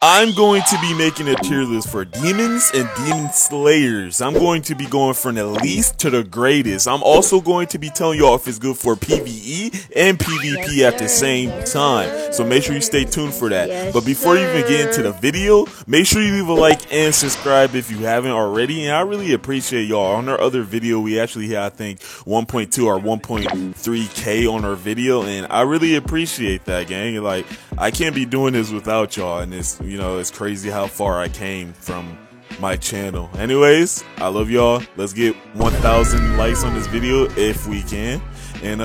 I'm going to be making a tier list for demons and demon slayers. I'm going to be going from the least to the greatest. I'm also going to be telling y'all if it's good for PvE and PvP at the same time. So make sure you stay tuned for that. But before you even get into the video, make sure you leave a like and subscribe if you haven't already. And I really appreciate y'all. On our other video, we actually had, I think, 1.2 or 1.3K on our video. And I really appreciate that, gang. Like, I can't be doing this without y'all. And it's crazy how far I came from my channel. Anyways, I love y'all. Let's get 1,000 likes on this video if we can. And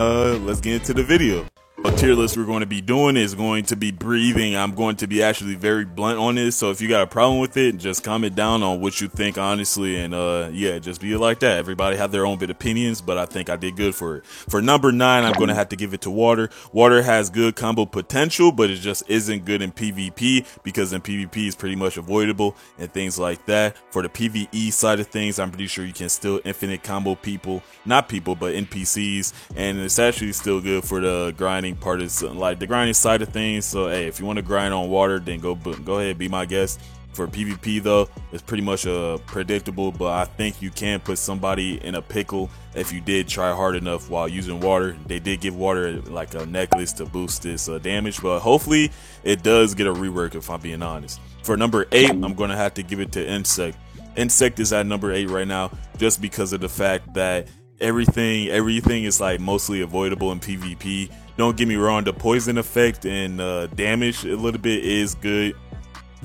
let's get into the video. A tier list we're going to be doing is going to be breathing. I'm going to be actually very blunt on this, so if you got a problem with it, just comment down on what you think, honestly, and yeah, just be like that. Everybody have their own bit opinions, but I think I did good for it. For number 9, I'm going to have to give it to water. Water has good combo potential, but it just isn't good in PvP, because in PvP it's pretty much avoidable and things like that. For the PvE side of things, I'm pretty sure you can still infinite combo not people, but NPCs, and it's actually still good for the grinding part is like the grinding side of things. So hey, if you want to grind on water, then go ahead, be my guest. For PvP though, it's pretty much predictable, but I think you can put somebody in a pickle if you did try hard enough while using water. They did give water like a necklace to boost this damage, but hopefully it does get a rework, if I'm being honest. For number 8, I'm gonna have to give it to Insect. Insect is at number 8 right now, just because of the fact that everything is like mostly avoidable in PvP. Don't get me wrong, the poison effect and damage a little bit is good,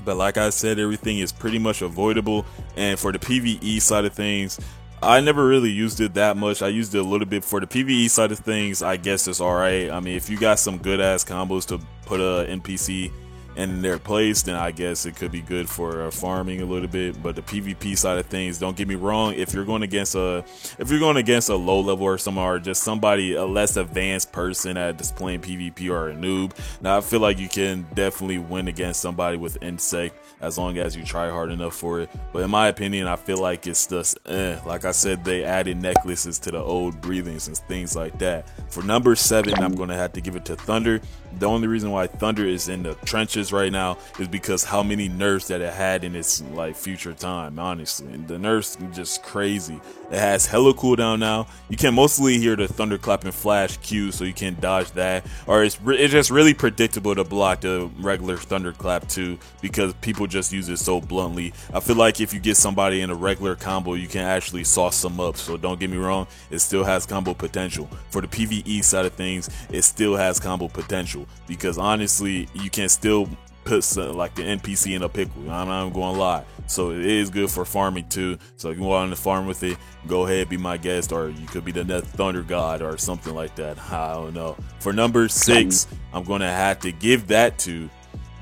but like I said, everything is pretty much avoidable. And for the PvE side of things, I never really used it that much. I used it a little bit. For the PvE side of things, I guess it's alright. I mean, if you got some good ass combos to put a NPC in their place, then I guess it could be good for farming a little bit. But the PvP side of things, don't get me wrong, if you're going against a low level or someone, or just somebody, a less advanced person at displaying PvP, or a noob, now I feel like you can definitely win against somebody with Insect as long as you try hard enough for it. But in my opinion, I feel like it's just like I said, they added necklaces to the old breathings and things like that. For number 7, I'm gonna have to give it to Thunder. The only reason why Thunder is in the trenches right now is because how many nerfs that it had in its like future time, honestly. And the nerfs just crazy. It has hella cooldown now. You can mostly hear the thunderclap and flash Q, so you can dodge that. Or it's just really predictable to block the regular thunderclap too, because people just use it so bluntly. I feel like if you get somebody in a regular combo, you can actually sauce them up. So don't get me wrong, it still has combo potential. For the PvE side of things, it still has combo potential, because honestly, you can still put like the NPC in a pickle. I'm not gonna lie. So it is good for farming too. So if you want to farm with it, go ahead, be my guest, or you could be the next Thunder God or something like that. I don't know. For number 6, I'm gonna have to give that to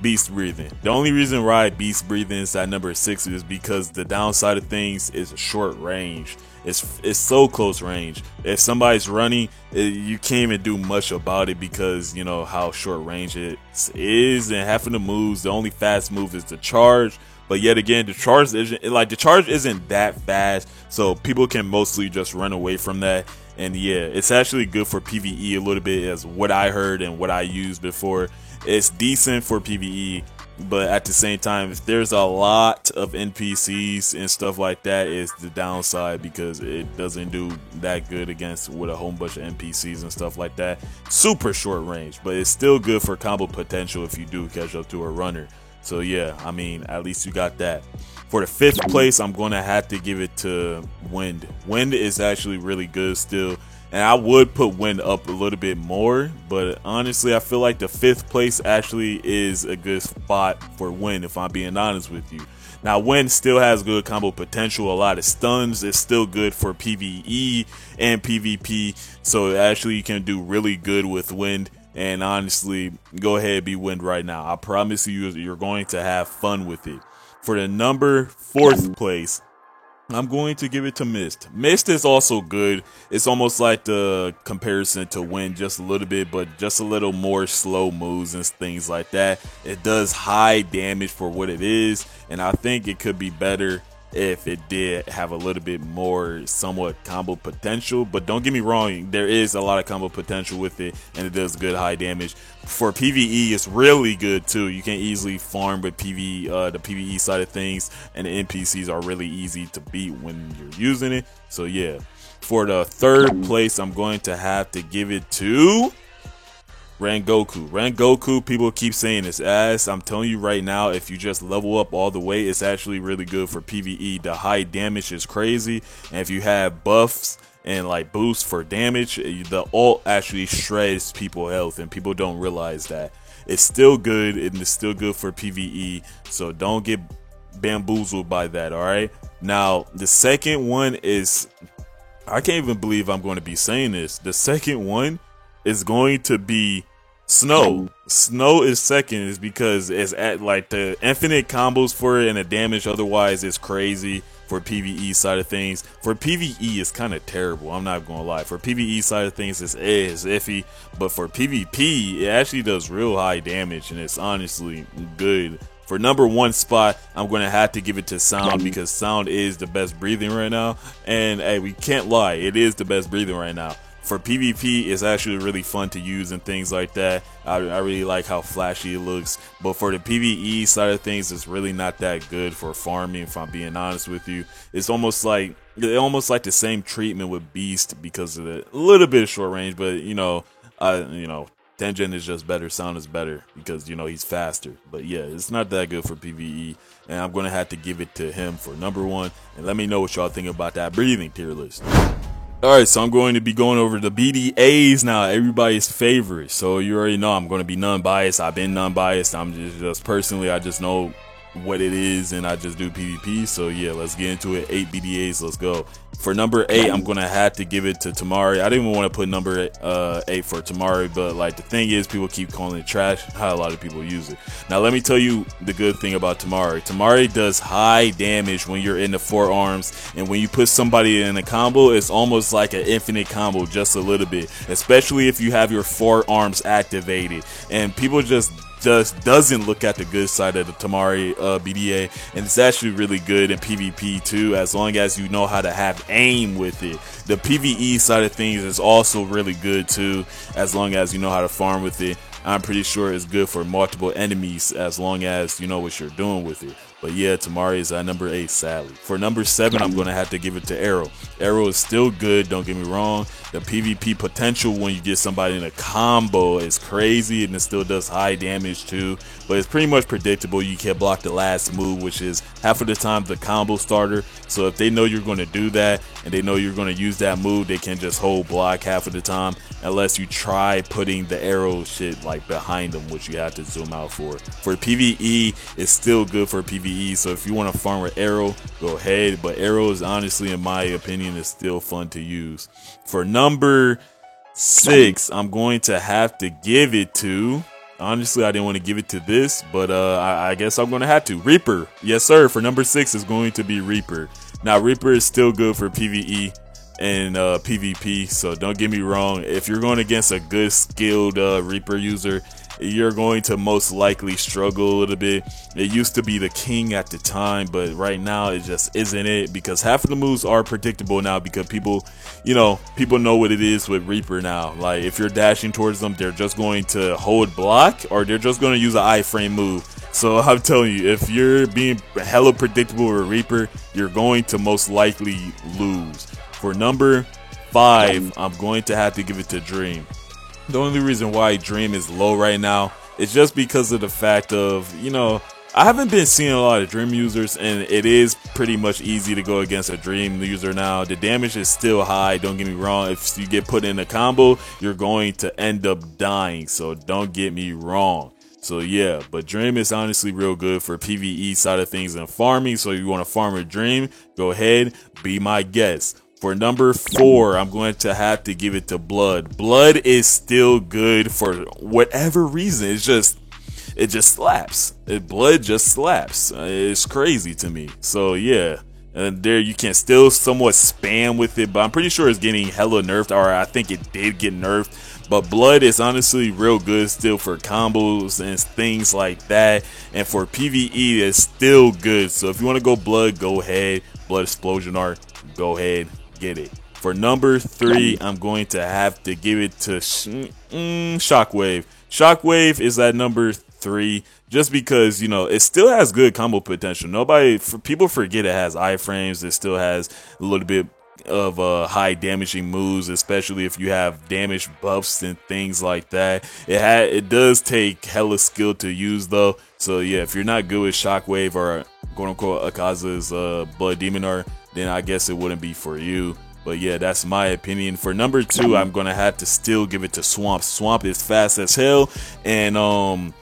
Beast Breathing. The only reason why Beast Breathing is at number 6 is because the downside of things is short range. It's so close range. If somebody's running, you can't even do much about it, because you know how short range it is, and half of the moves, the only fast move is the charge. But yet again, the charge isn't that fast, so people can mostly just run away from that. And yeah, it's actually good for PvE a little bit, as what I heard and what I used before. It's decent for PvE, but at the same time, if there's a lot of NPCs and stuff like that, is the downside, because it doesn't do that good against with a whole bunch of NPCs and stuff like that. Super short range, but it's still good for combo potential if you do catch up to a runner. So yeah, I mean, at least you got that. For the 5th place, I'm gonna have to give it to Wind. Wind is actually really good still, and I would put Wind up a little bit more, but honestly, I feel like the 5th place actually is a good spot for Wind, if I'm being honest with you. Now, Wind still has good combo potential, a lot of stuns. It's still good for PvE and PvP, so actually you can do really good with Wind. And honestly, go ahead, be Wind right now. I promise you, you're going to have fun with it. For the number 4th place, I'm going to give it to Mist. Mist is also good. It's almost like the comparison to Wind, just a little bit, but just a little more slow moves and things like that. It does high damage for what it is, and I think it could be better if it did have a little bit more somewhat combo potential. But don't get me wrong, there is a lot of combo potential with it, and it does good high damage. For PvE, it's really good too. You can easily farm with the PvE side of things, and the NPCs are really easy to beat when you're using it. So yeah, for the third place, I'm going to have to give it to Rengoku. Rengoku, people keep saying it's ass. I'm telling you right now, if you just level up all the way, it's actually really good for PvE. The high damage is crazy, and if you have buffs and like boosts for damage, the ult actually shreds people health, and people don't realize that. It's still good, and it's still good for PvE, so don't get bamboozled by that, alright? Now, the second one is, I can't even believe I'm going to be saying this. The second one is going to be Snow. Snow is second, is because it's at like the infinite combos for it, and the damage otherwise is crazy for PvE side of things. For PvE, it's kind of terrible. I'm not gonna lie. For PvE side of things, it's iffy, but for PvP, it actually does real high damage, and it's honestly good. For number one spot, I'm going to have to give it to Sound, because Sound is the best breathing right now, and hey, we can't lie, it is the best breathing right now. For PvP, it's actually really fun to use and things like that. I really like how flashy it looks. But for the PvE side of things, it's really not that good for farming, if I'm being honest with you. It's almost like the same treatment with Beast because of the little bit of short range. But Tengen is just better. Sound is better because he's faster. But yeah, it's not that good for PvE, and I'm gonna have to give it to him for number one. And let me know what y'all think about that breathing tier list. Alright, so I'm going to be going over the BDAs now, everybody's favorite. So you already know I'm going to be non-biased. I've been non-biased. I'm just personally, I just know what it is, and I just do PvP. So yeah, let's get into it. 8 BDAs, let's go. For number 8, I'm gonna have to give it to Temari. I didn't even want to put number 8 for Temari, but like the thing is, people keep calling it trash. How a lot of people use it. Now let me tell you the good thing about Temari. Temari does high damage when you're in the forearms, and when you put somebody in a combo, it's almost like an infinite combo, just a little bit. Especially if you have your forearms activated, and people just doesn't look at the good side of the Temari BDA, and it's actually really good in PvP too, as long as you know how to have aim with it. The PvE side of things is also really good too, as long as you know how to farm with it. I'm pretty sure it's good for multiple enemies as long as you know what you're doing with it. But yeah, Temari is at number 8, sadly. For number 7, I'm going to have to give it to Arrow. Arrow is still good, don't get me wrong. The PvP potential when you get somebody in a combo is crazy, and it still does high damage too. But it's pretty much predictable. You can't block the last move, which is half of the time the combo starter. So if they know you're going to do that, and they know you're going to use that move, they can just hold block half of the time, unless you try putting the arrow shit like behind them, which you have to zoom out for. For PvE, it's still good for PvE, so if you want to farm with arrow, go ahead, but arrow is honestly, in my opinion, is still fun to use. For number 6, I'm going to have to give it to, honestly, I didn't want to give it to this, but I guess I'm going to have to. Reaper. Yes, sir. For number 6 is going to be Reaper. Now, Reaper is still good for PvE and PvP, so don't get me wrong. If you're going against a good skilled Reaper user, you're going to most likely struggle a little bit. It used to be the king at the time, but right now it just isn't it, because half of the moves are predictable now, because people know what it is with Reaper now. Like if you're dashing towards them, they're just going to hold block, or they're just going to use an iframe move. So I'm telling you, if you're being hella predictable with Reaper, you're going to most likely lose. For number 5, I'm going to have to give it to Dream. The only reason why Dream is low right now is just because of the fact of, I haven't been seeing a lot of Dream users, and it is pretty much easy to go against a Dream user now. The damage is still high, don't get me wrong. If you get put in a combo, you're going to end up dying, so don't get me wrong. So yeah, but Dream is honestly real good for PvE side of things and farming, so if you want to farm a Dream, go ahead, be my guest. For number 4, I'm going to have to give it to Blood. Blood is still good for whatever reason. It just slaps. Blood just slaps. It's crazy to me. So yeah, and there you can still somewhat spam with it, but I'm pretty sure it's getting hella nerfed, or I think it did get nerfed. But Blood is honestly real good still for combos and things like that. And for PvE, it's still good. So if you want to go Blood, go ahead. Blood Explosion Art, go ahead, get it. For number 3, I'm going to have to give it to Shockwave. Shockwave is at number 3 just because, you know, it still has good combo potential. People forget it has iframes. It still has a little bit of high damaging moves, especially if you have damage buffs and things like that. It does take hella skill to use though. So yeah, if you're not good with Shockwave or quote unquote Akaza's Blood Demon Art, then I guess it wouldn't be for you. But yeah, that's my opinion. For number 2, I'm gonna have to still give it to Swamp. Swamp is fast as hell, and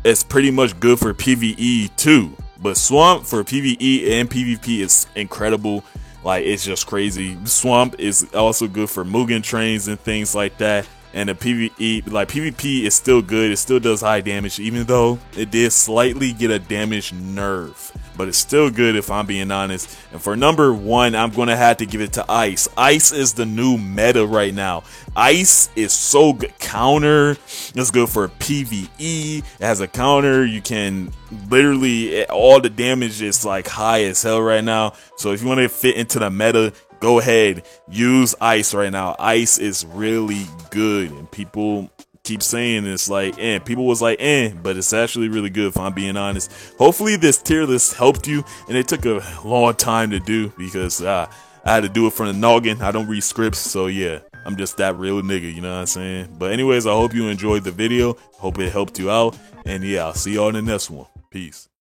it's pretty much good for PvE too. But Swamp for PvE and PvP is incredible. Like, it's just crazy. Swamp is also good for Mugen trains and things like that. And the PvP is still good. It still does high damage, even though it did slightly get a damage nerf. But it's still good if I'm being honest. And for number 1, I'm going to have to give it to Ice. Ice is the new meta right now. Ice is so good. Counter. It's good for PvE. It has a counter. You can literally, all the damage is like high as hell right now. So if you want to fit into the meta, go ahead, use Ice right now. Ice is really good, and people keep saying it's like, people was like, but it's actually really good if I'm being honest. Hopefully this tier list helped you, and it took a long time to do because I had to do it from the noggin. I don't read scripts, so yeah, I'm just that real nigga, you know what I'm saying? But anyways, I hope you enjoyed the video. Hope it helped you out, and yeah, I'll see y'all in the next one. Peace.